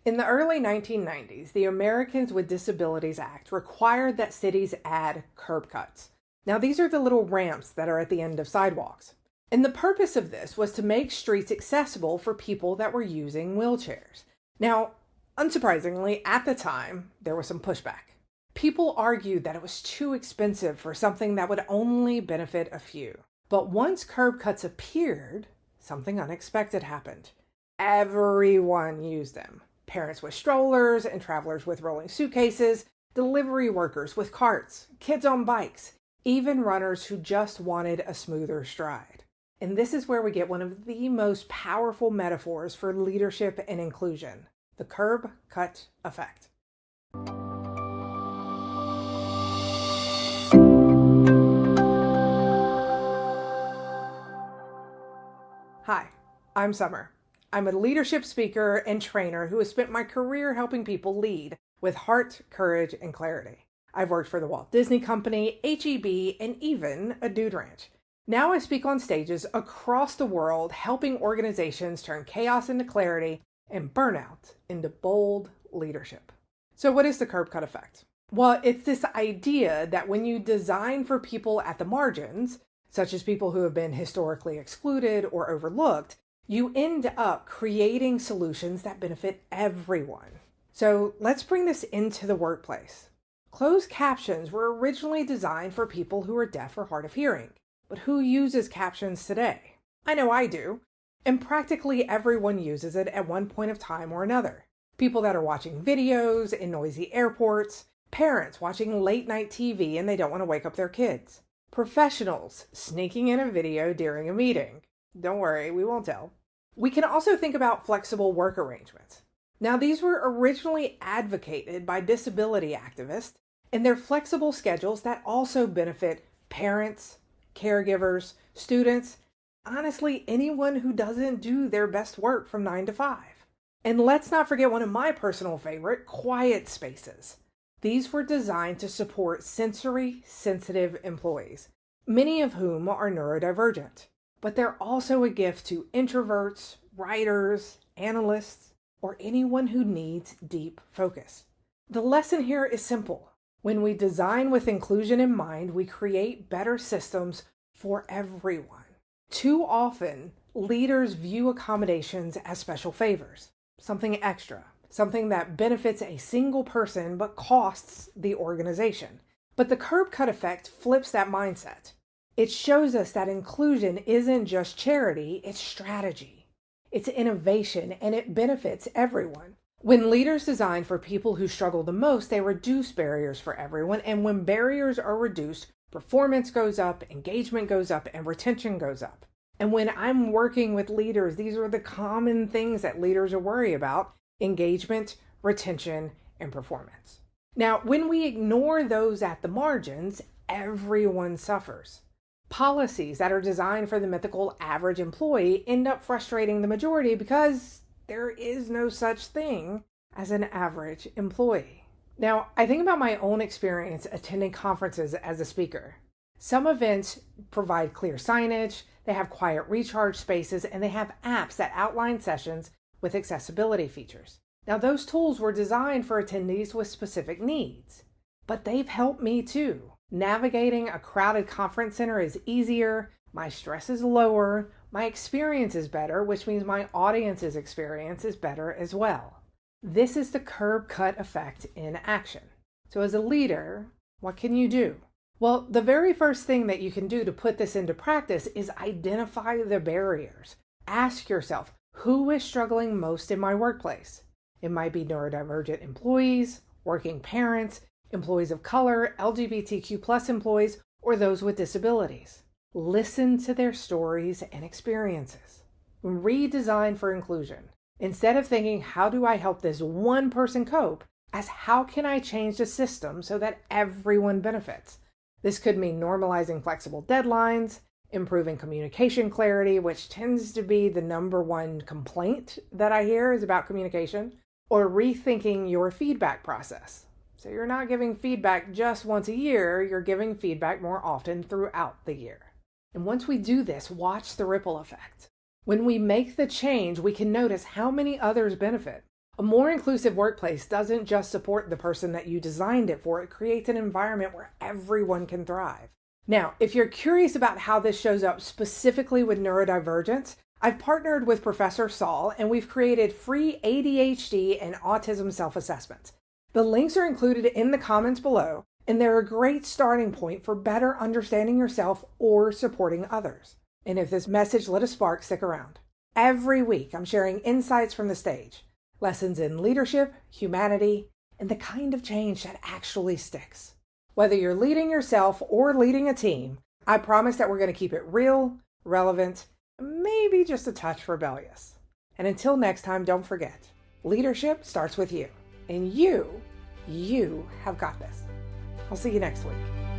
In the early 1990s, the Americans with Disabilities Act required that cities add curb cuts. Now, these are the little ramps that are at the end of sidewalks. And the purpose of this was to make streets accessible for people that were using wheelchairs. Now, unsurprisingly, at the time, there was some pushback. People argued that it was too expensive for something that would only benefit a few. But once curb cuts appeared, something unexpected happened. Everyone used them. Parents with strollers and travelers with rolling suitcases, delivery workers with carts, kids on bikes, even runners who just wanted a smoother stride. And this is where we get one of the most powerful metaphors for leadership and inclusion, the curb cut effect. Hi, I'm Summer. I'm a leadership speaker and trainer who has spent my career helping people lead with heart, courage, and clarity. I've worked for the Walt Disney Company, HEB, and even a dude ranch. Now I speak on stages across the world, helping organizations turn chaos into clarity and burnout into bold leadership. So what is the curb cut effect? Well, it's this idea that when you design for people at the margins, such as people who have been historically excluded or overlooked, you end up creating solutions that benefit everyone. So let's bring this into the workplace. Closed captions were originally designed for people who are deaf or hard of hearing. But who uses captions today? I know I do. And practically everyone uses it at one point of time or another. People that are watching videos in noisy airports, parents watching late night TV and they don't want to wake up their kids, professionals sneaking in a video during a meeting. Don't worry, we won't tell. We can also think about flexible work arrangements. Now, these were originally advocated by disability activists, and they're flexible schedules that also benefit parents, caregivers, students, honestly, anyone who doesn't do their best work from 9 to 5. And let's not forget one of my personal favorite, quiet spaces. These were designed to support sensory sensitive employees, many of whom are neurodivergent. But they're also a gift to introverts, writers, analysts, or anyone who needs deep focus. The lesson here is simple. When we design with inclusion in mind, we create better systems for everyone. Too often, leaders view accommodations as special favors, something extra, something that benefits a single person but costs the organization. But the curb cut effect flips that mindset. It shows us that inclusion isn't just charity, it's strategy. It's innovation, and it benefits everyone. When leaders design for people who struggle the most, they reduce barriers for everyone. And when barriers are reduced, performance goes up, engagement goes up, and retention goes up. And when I'm working with leaders, these are the common things that leaders are worried about: engagement, retention, and performance. Now, when we ignore those at the margins, everyone suffers. Policies that are designed for the mythical average employee end up frustrating the majority because there is no such thing as an average employee. Now, I think about my own experience attending conferences as a speaker. Some events provide clear signage, they have quiet recharge spaces, and they have apps that outline sessions with accessibility features. Now, those tools were designed for attendees with specific needs, but they've helped me too. Navigating a crowded conference center is easier, my stress is lower, my experience is better, which means my audience's experience is better as well. This is the curb cut effect in action. So as a leader, what can you do? Well, the very first thing that you can do to put this into practice is identify the barriers. Ask yourself, who is struggling most in my workplace? It might be neurodivergent employees, working parents, employees of color, LGBTQ+ employees, or those with disabilities. Listen to their stories and experiences. Redesign for inclusion. Instead of thinking, how do I help this one person cope, ask, how can I change the system so that everyone benefits? This could mean normalizing flexible deadlines, improving communication clarity, which tends to be the number one complaint that I hear is about communication, or rethinking your feedback process. So you're not giving feedback just once a year, you're giving feedback more often throughout the year. And once we do this, watch the ripple effect. When we make the change, we can notice how many others benefit. A more inclusive workplace doesn't just support the person that you designed it for, it creates an environment where everyone can thrive. Now, if you're curious about how this shows up specifically with neurodivergence, I've partnered with Professor Saul and we've created free ADHD and autism self-assessments. The links are included in the comments below, and they're a great starting point for better understanding yourself or supporting others. And if this message lit a spark, stick around. Every week, I'm sharing insights from the stage, lessons in leadership, humanity, and the kind of change that actually sticks. Whether you're leading yourself or leading a team, I promise that we're going to keep it real, relevant, maybe just a touch rebellious. And until next time, don't forget, leadership starts with you. And you have got this. I'll see you next week.